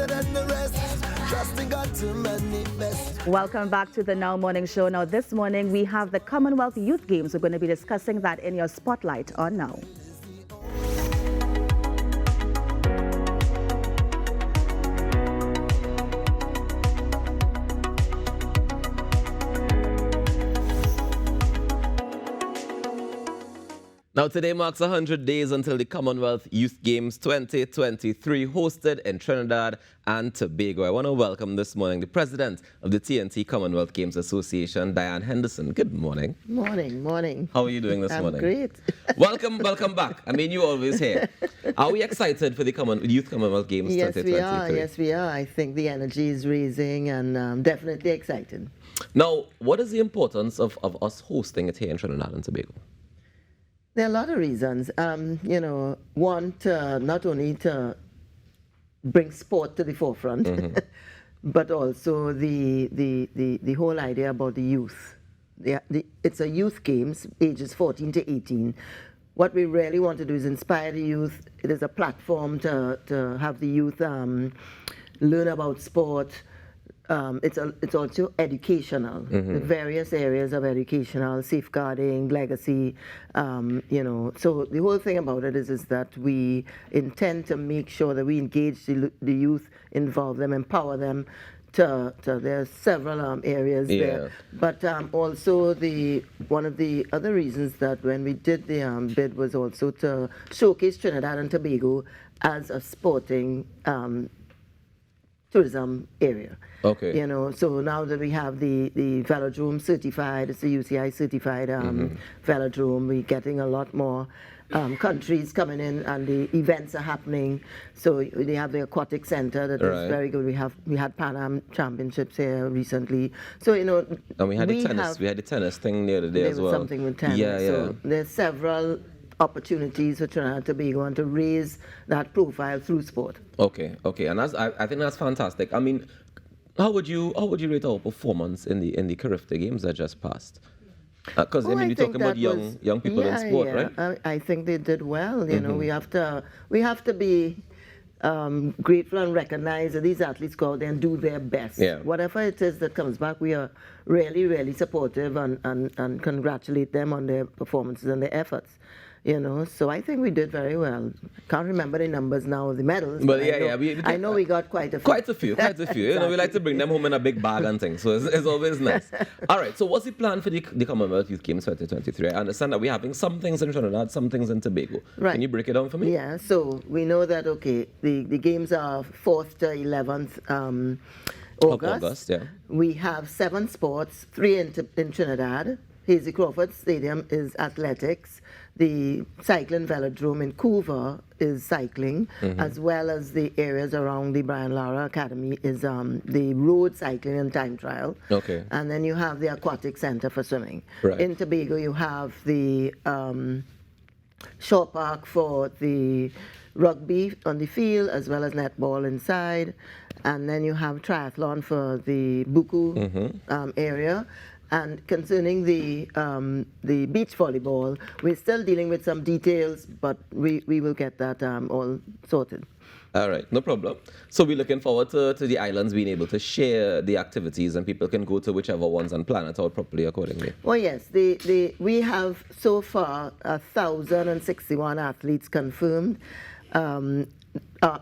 better than the rest. Trusting God to manifest. Welcome back to the Now Morning Show. Now, this morning we have the Commonwealth Youth Games. We're going to be discussing that in your spotlight on Now. Now, today marks 100 days until the Commonwealth Youth Games 2023 hosted in Trinidad and Tobago. I want to welcome this morning the president of the TNT Commonwealth Games Association, Diane Henderson. Good morning. Morning. How are you doing this morning? I'm great. Welcome back. I mean, you're always here. Are we excited for the Youth Commonwealth Games 2023? Yes, we are. I think the energy is raising and definitely excited. Now, what is the importance of us hosting it here in Trinidad and Tobago? There are a lot of reasons. One, not only to bring sport to the forefront, but also the whole idea about the youth. It's a youth games, ages 14 to 18. What we really want to do is inspire the youth. It is a platform to have the youth learn about sport. It's also educational, the various areas of educational, safeguarding, legacy, So the whole thing about it is that we intend to make sure that we engage the youth, involve them, empower them. There are several areas there, but also one of the other reasons that when we did the bid was also to showcase Trinidad and Tobago as a sporting tourism area. Okay. So now that we have the velodrome certified, it's a UCI certified velodrome, we're getting a lot more countries coming in and the events are happening. So they have the aquatic center that is very good. We had Pan Am Championships here recently. So and we had the tennis thing the other day as well. There was something with tennis. So there's several opportunities for Trinidad and Tobago and to raise that profile through sport. Okay, and I think that's fantastic. I mean, how would you rate our performance in the Caribbean Games that just passed? Because we're talking about young people in sport, right? I think they did well. We have to be grateful and recognize that these athletes go out there and do their best. Yeah. Whatever it is that comes back, we are really, really supportive and congratulate them on their performances and their efforts. So I think we did very well. Can't remember the numbers now of the medals. But I know we got quite a few. Quite a few. Exactly. We like to bring them home in a big bag and things, so it's always nice. All right, so what's the plan for the Commonwealth Youth Games 2023? I understand that we're having some things in Trinidad, some things in Tobago. Right. Can you break it down for me? Yeah, so we know that, the games are 4th to 11th August. We have 7 sports, 3 in Trinidad. Here's the Crawford Stadium is athletics. The cycling velodrome in Couva is cycling, as well as the areas around the Brian Lara Academy is the road cycling and time trial. Okay. And then you have the aquatic center for swimming. Right. In Tobago, you have the shore park for the rugby on the field, as well as netball inside. And then you have triathlon for the Buku area. And concerning the beach volleyball, we're still dealing with some details, but we will get that all sorted. All right, no problem. So we're looking forward to the islands being able to share the activities, and people can go to whichever ones and plan it out properly accordingly. Well, yes, we have so far 1,061 athletes confirmed.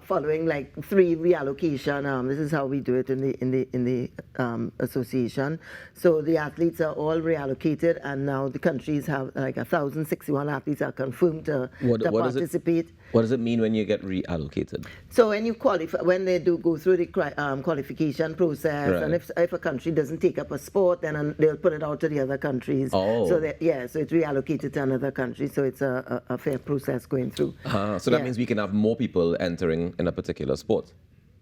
Following 3 reallocation. This is how we do it in the association. So the athletes are all reallocated, and now the countries have 1,061 athletes are confirmed to participate. What does it mean when you get reallocated? So when you qualify, when they do go through the qualification process, and if a country doesn't take up a sport, then they'll put it out to the other countries. Oh. So so it's reallocated to another country. So it's a fair process going through. So that means we can have more people entering in a particular sport.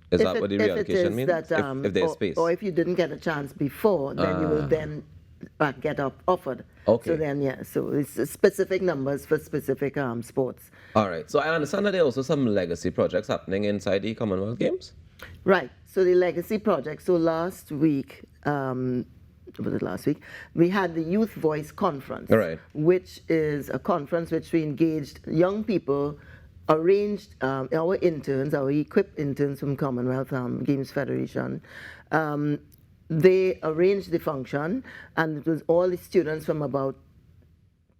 Is that what the reallocation means? If there's space. Or if you didn't get a chance before, then you will then get offered. Okay. So then, so it's specific numbers for specific sports. All right. So I understand that there are also some legacy projects happening inside the Commonwealth Games? Right. So the legacy project. So last week, we had the Youth Voice Conference, right, which is a conference which we engaged young people arranged our interns, our equipped interns from Commonwealth Games Federation. They arranged the function, and it was all the students from about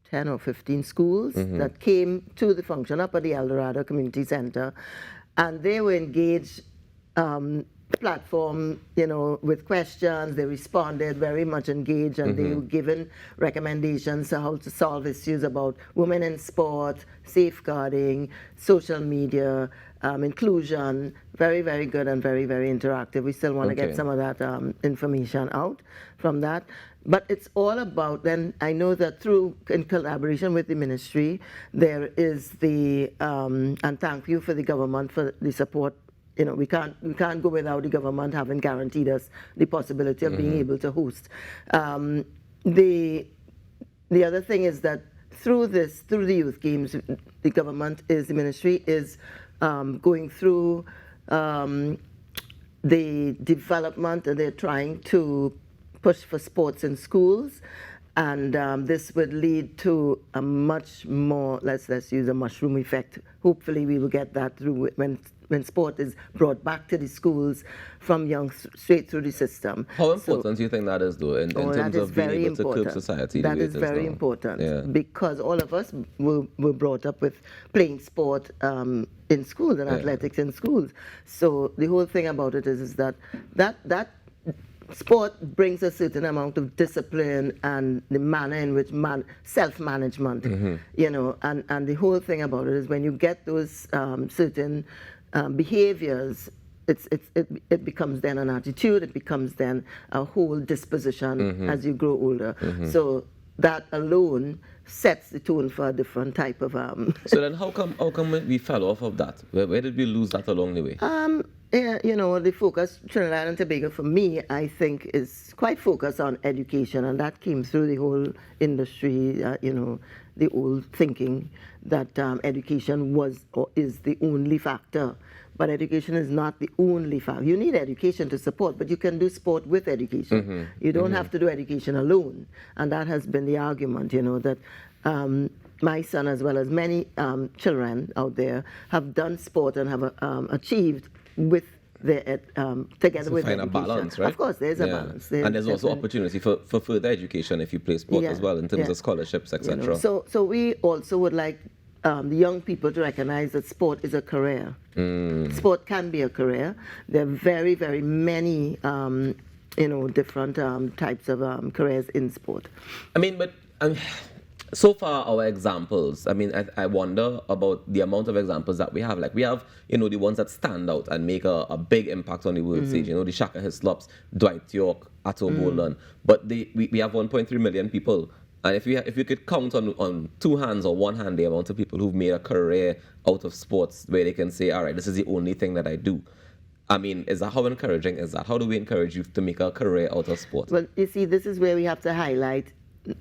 10 or 15 schools that came to the function up at the El Dorado Community Center, and they were engaged platform, with questions. They responded very much engaged, and they were given recommendations on how to solve issues about women in sport, safeguarding, social media, inclusion. Very, very good and very, very interactive. We still want to get some of that information out from that. But it's all about, then I know that through, in collaboration with the ministry, there is the, and thank you for the government for the support. We can't go without the government having guaranteed us the possibility of being able to host. The other thing is that through the youth games, the ministry is going through the development, and they're trying to push for sports in schools, and this would lead to a much more, let's use a mushroom effect. Hopefully we will get that through when sport is brought back to the schools from young, straight through the system. How important do you think that is, though, in terms of being able to curb society? That is very important, because all of us were brought up with playing sport in schools and athletics in schools. So the whole thing about it is that sport brings a certain amount of discipline and the manner in which self-management, and the whole thing about it is when you get those certain behaviors, it becomes then an attitude, it becomes then a whole disposition as you grow older. So that alone sets the tone for a different type of... So then how come we fell off of that? Where did we lose that along the way? The focus, Trinidad and Tobago, for me, I think, is quite focused on education, and that came through the whole industry, the old thinking that education was or is the only factor. But education is not the only factor. You need education to support, but you can do sport with education. You don't have to do education alone. And that has been the argument, that my son, as well as many children out there, have done sport and have achieved with their together with find education. A balance, right? Of course, there's a balance. And there's also opportunity for further education if you play sport as well, in terms of scholarships, etc. So we also would like the young people to recognize that sport is a career. Sport can be a career. There are very, very many, different types of careers in sport. So far, our examples, I wonder about the amount of examples that we have. Like, we have, the ones that stand out and make a big impact on the world stage. The Shaka Hislops, Dwight York, Atto Boland. But we have 1.3 million people. And if you could count on two hands or one hand the amount of people who've made a career out of sports, where they can say, all right, this is the only thing that I do. Is that how encouraging is that? How do we encourage youth to make a career out of sport? Well, you see, this is where we have to highlight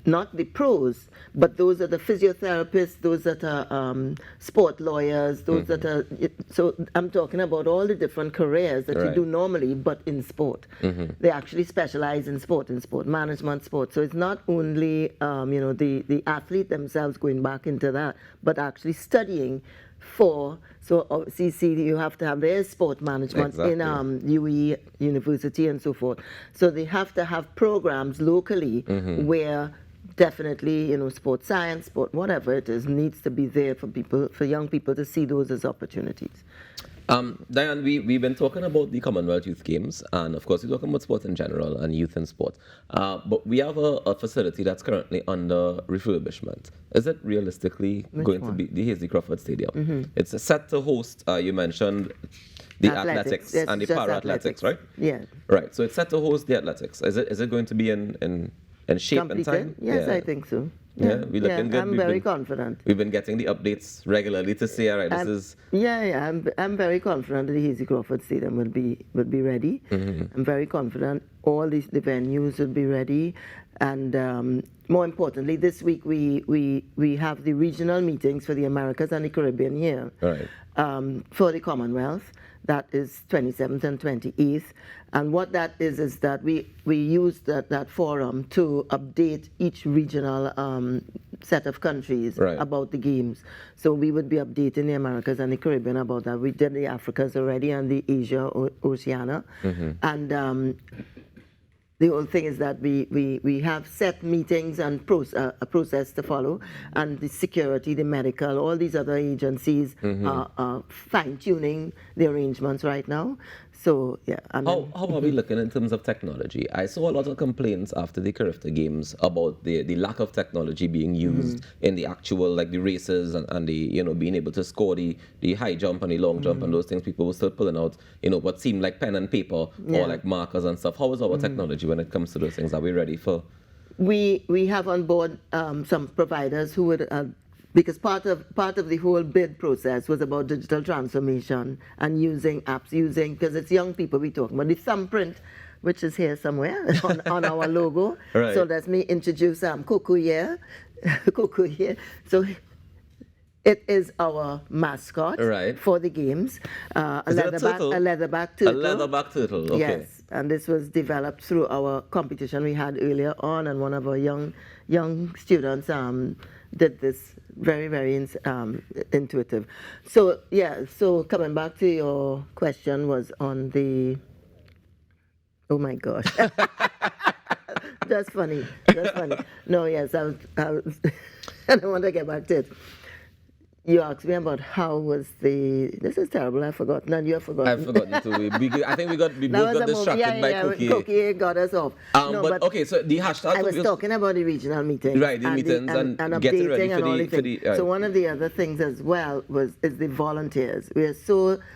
not the pros, but those are the physiotherapists, those that are sport lawyers, those that are... So I'm talking about all the different careers that you do normally, but in sport. They actually specialize in sport management, sport. So it's not only, the athlete themselves going back into that, but actually studying for... So CC, you have to have their sport management in UE University and so forth. So they have to have programs locally where definitely, sports science, sport, whatever it is, needs to be there for young people to see those as opportunities. Diane, we've been talking about the Commonwealth Youth Games, and of course we're talking about sport in general and youth in sport. But we have a facility that's currently under refurbishment. Is it realistically going to be the Crawford Stadium? It's set to host, you mentioned, the athletics and the para-athletics, right? Yeah. Right, so it's set to host the athletics. Is it going to be in shape completed? And time? Yes, I think so. We're looking good. I'm very confident. We've been getting the updates regularly to say, all right, this is... I'm very confident that the Hazy Crawford Stadium will be ready. I'm very confident all the venues will be ready. And more importantly, this week we have the regional meetings for the Americas and the Caribbean here for the Commonwealth. That is 27th and 28th. And what that is that we use that forum to update each regional set of countries about the games. So we would be updating the Americas and the Caribbean about that. We did the Africas already and the Asia, Oceania. And the whole thing is that we have set meetings and a process to follow, and the security, the medical, all these other agencies are fine-tuning the arrangements right now. So, yeah. How are we looking in terms of technology? I saw a lot of complaints after the Carifta Games about the lack of technology being used in the actual, like the races and the, you know, being able to score the high jump and the long jump and those things. People were still pulling out, you know, what seemed like pen and paper or like markers and stuff. How is our technology when it comes to those things? Are we ready for? We have on board some providers who would because part of the whole bid process was about digital transformation and using apps, because it's young people we talking about. The thumbprint, which is here somewhere on our logo. So let me introduce Coco here. Coco here. So it is our mascot for the games. A leatherback turtle. A leatherback turtle, okay. Yes, and this was developed through our competition we had earlier on, and one of our young students did this very, very intuitive. So, yeah, so coming back to your question was on the, oh my gosh. That's funny. No, yes, I don't want to get back to it. You asked me about how was this is terrible, I've forgotten, and you have forgotten. I've forgotten too. I think we both got distracted by Cookie. Cookie got us off. But okay, so the hashtag... I was talking about the regional meetings. Right, the meetings and getting ready for the... So one of the other things as well is the volunteers.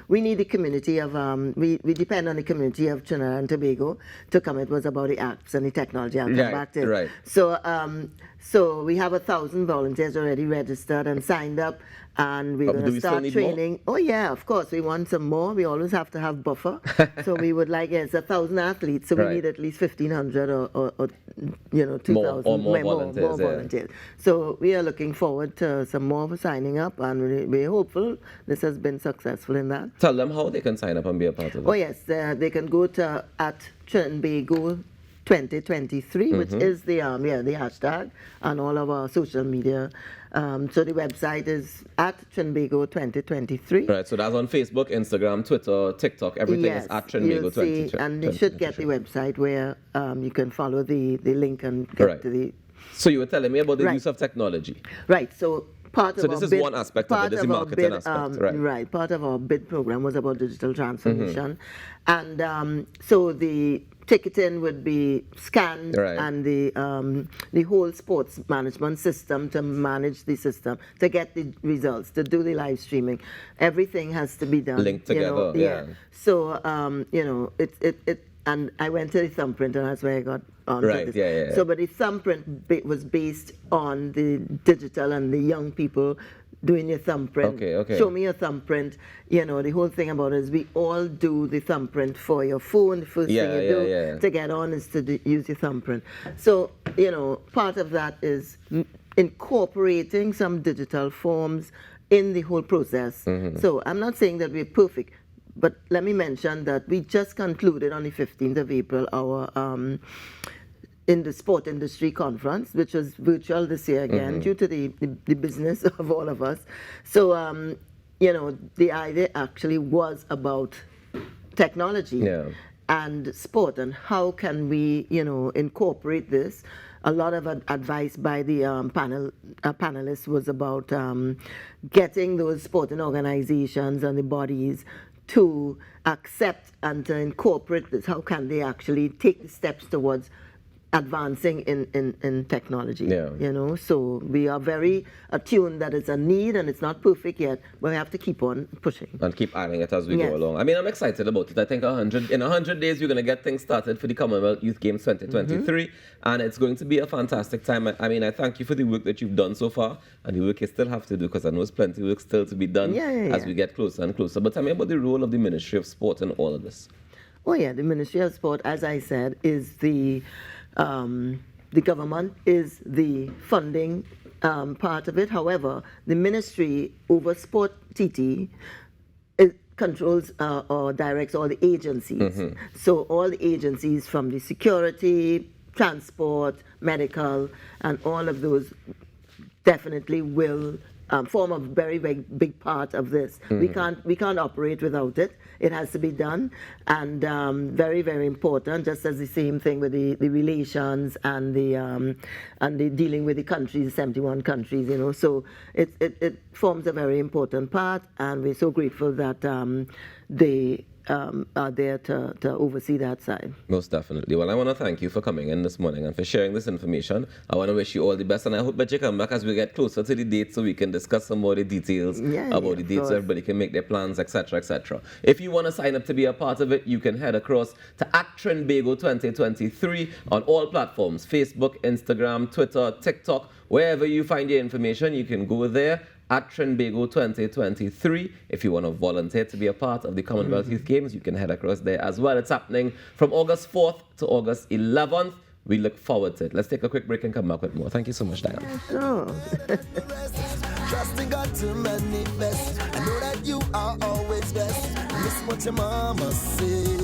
We need the community of, we depend on the community of Trinidad and Tobago to come. It was about the apps and the technology. I'll come back to it. So we have 1,000 volunteers already registered and signed up, and we're going to start training. Oh yeah, of course, we want some more. We always have to have buffer. So we would like, it's 1,000 athletes, so we need at least 1,500 or 2,000 more volunteers. So we are looking forward to some more signing up, and we're hopeful this has been successful in that. Tell them how they can sign up and be a part of it. Oh yes, they can go to @Tobago 2023, which is the hashtag, and all of our social media. So the website is @Tobago 2023. Right, so that's on Facebook, Instagram, Twitter, TikTok, everything is @Tobago 2023. And you should get the website where you can follow the link and get to the... So you were telling me about the use of technology. Right, so part of this is one aspect of it, this is the marketing aspect, right, part of our bid program was about digital transformation. And so the ticketing would be scanned, and the whole sports management system to manage the system, to get the results, to do the live streaming. Everything has to be done. Linked together, So, and I went to the thumbprint, and that's where I got on to this. So, but the thumbprint was based on the digital and the young people doing your thumbprint. Show me your thumbprint. You know, the whole thing about it is we all do the thumbprint for your phone. The first thing you do to get on is to use your thumbprint. So, you know, part of that is incorporating some digital forms in the whole process. So I'm not saying that we're perfect, but let me mention that we just concluded on the 15th of April our in the sport industry conference, which was virtual this year again, due to the business of all of us. So, you know, the idea actually was about technology and sport, and how can we, you know, incorporate this. A lot of advice by the panelists was about getting those sporting organizations and the bodies to accept and to incorporate this. How can they actually take the steps towards advancing in technology, you know? So we are very attuned that it's a need, and it's not perfect yet, but we have to keep on pushing. And keep adding it as we go along. I mean, I'm excited about it. I think in 100 days, we're going to get things started for the Commonwealth Youth Games 2023, and it's going to be a fantastic time. I mean, I thank you for the work that you've done so far, and the work you still have to do, because I know there's plenty of work still to be done as we get closer and closer. But tell me about the role of the Ministry of Sport in all of this. Oh yeah, the Ministry of Sport, as I said, is the the government is the funding part of it. However, the ministry over Sport TT controls or directs all the agencies. So all the agencies from the security, transport, medical, and all of those definitely will form a very, very big part of this. We can't operate without it. It has to be done, and very, very important. Just as the same thing with the relations and the dealing with the countries, 71 countries. You know, so it forms a very important part, and we're so grateful that they are there to oversee that side. Most definitely. Well, I want to thank you for coming in this morning and for sharing this information. I want to wish you all the best, and I hope that you come back as we get closer to the date so we can discuss some more of the details about the dates so everybody can make their plans, etc., etc. If you want to sign up to be a part of it, you can head across to @Trinbago 2023 on all platforms: Facebook, Instagram, Twitter, TikTok. Wherever you find your information, you can go there @Trinbago 2023. If you want to volunteer to be a part of the Commonwealth Youth Games, you can head across there as well. It's happening from August 4th to August 11th. We look forward to it. Let's take a quick break and come back with more. Thank you so much, Diane. Sure. Trusting God to manifest. I know that you are always best. Listen what your mama said.